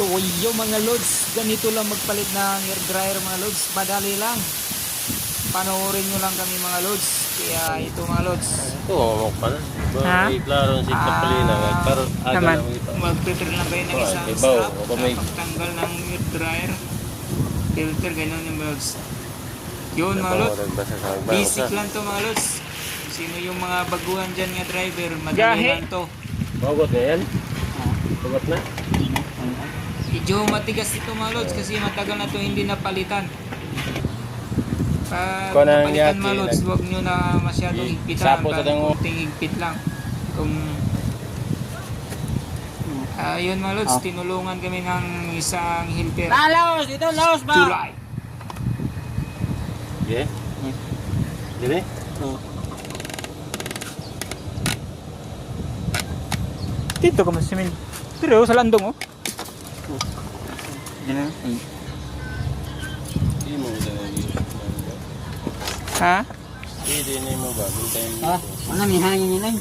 So yo mga lods, ganito lang magpalit ng air dryer mga lods, madali lang. Panoorin nyo lang kami mga lods. Kaya ito mga lods, Ito, mamok pa na. Ha? Klaro si Kapalina. Pero aga naman. lang ito. Mag-prepare lang kayo ng Oh, isang ibaw, strap o ba may- na pagtanggal ng air dryer filter, ganun yung mga lods. Yun mga lods, basic lang to mga lods. Sino yung mga baguhan dyan nga driver, madali lang to. Bagot na yan? Bagot na? Medyo matigas ito mga lods kasi matagal na to hindi napalitan. Pag Kung anong napalitan yaki, mga lods, huwag nyo na masyadong higpitan. Sapo sa tango. Kunting higpit lang. Kung yun mga lods, tinulungan kami ng isang helper. Laos! Ito, laos ba? July. Yeah? Dili? Dito ka masimin. Pero sa landong oh. Yan na. Hindi mo ito na yun. Ha? Hindi mo ba? Bintayin mo. Ah, ano, may hangin yun eh.